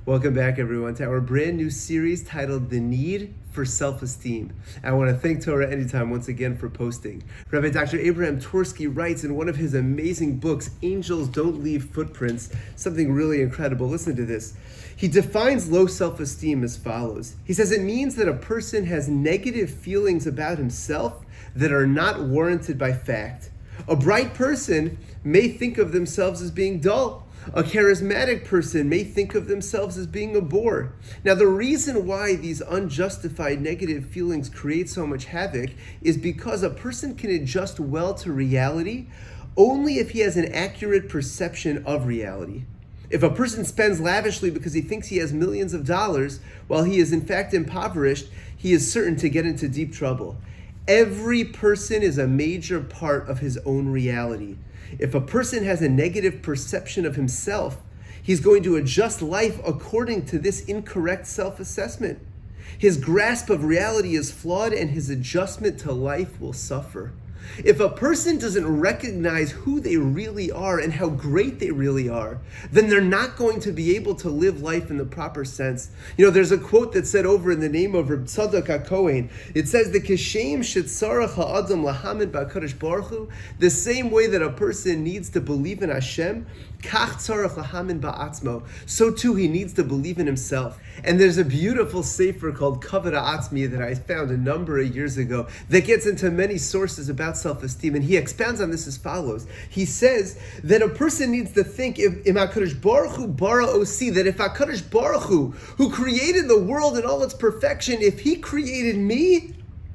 Welcome back, everyone, to our brand new series titled The Need for Self-Esteem. I want to thank Torah Anytime once again for posting. Rabbi Dr. Abraham Twersky writes in one of his amazing books, Angels Don't Leave Footprints, something really incredible. Listen to this. He defines low self-esteem as follows. He says it means that a person has negative feelings about himself that are not warranted by fact. A bright person may think of themselves as being dull. A charismatic person may think of themselves as being a bore. Now, the reason why these unjustified negative feelings create so much havoc is because a person can adjust well to reality only if he has an accurate perception of reality. If a person spends lavishly because he thinks he has millions of dollars, while he is in fact impoverished, he is certain to get into deep trouble. Every person is a major part of his own reality. If a person has a negative perception of himself, he's going to adjust life according to this incorrect self-assessment. His grasp of reality is flawed and his adjustment to life will suffer. If a person doesn't recognize who they really are and how great they really are, then they're not going to be able to live life in the proper sense. You know, there's a quote that said over in the name of Reb Tzadok HaKohen. It says, "The kishem shetzarach ha'adam lahamin ba'kadosh baruch hu," the same way that a person needs to believe in Hashem, kach tzarach lahamin ba'atzmo, so too he needs to believe in himself. And there's a beautiful sefer called Kavod Ha'atzmi that I found a number of years ago that gets into many sources about self-esteem, and he expounds on this as follows. He says that a person needs to think, if HaKadosh Baruch Hu bara osi, that if HaKadosh Baruch Hu, who created the world in all its perfection, if he created me,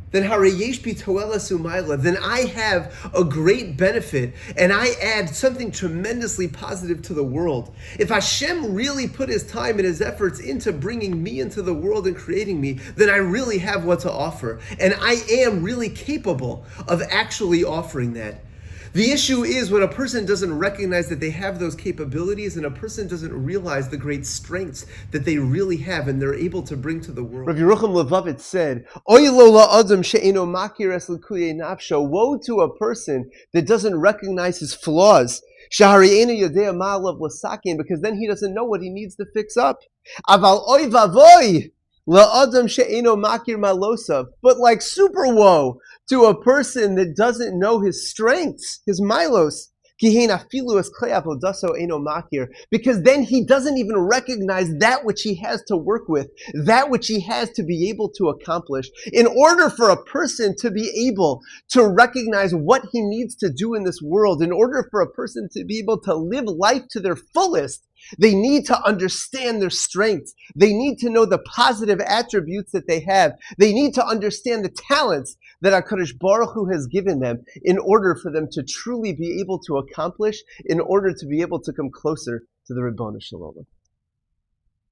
then harayesh bi toelas umayla, then I have a great benefit and I add something tremendously positive to the world. If Hashem really put his time and his efforts into bringing me into the world and creating me, then I really have what to offer. And I am really capable of actually offering that. The issue is when a person doesn't recognize that they have those capabilities and a person doesn't realize the great strengths that they really have and they're able to bring to the world. Rabbi Yerucham Levavitz said, "Oy lo la'adam she'eno makir es l'kuyei nafsho." Woe to a person that doesn't recognize his flaws. Shahari'enu yodea ma'alav l'sakin, because then he doesn't know what he needs to fix up. Aval oy vavoy la'adam she'eno makir malosav. But like super woe to a person that doesn't know his strengths, his milos, because then he doesn't even recognize that which he has to work with, that which he has to be able to accomplish. In order for a person to be able to recognize what he needs to do in this world, in order for a person to be able to live life to their fullest, they need to understand their strengths. They need to know the positive attributes that they have. They need to understand the talents that HaKadosh Baruch Hu has given them in order for them to truly be able to accomplish, in order to be able to come closer to the Ribbon Shalom.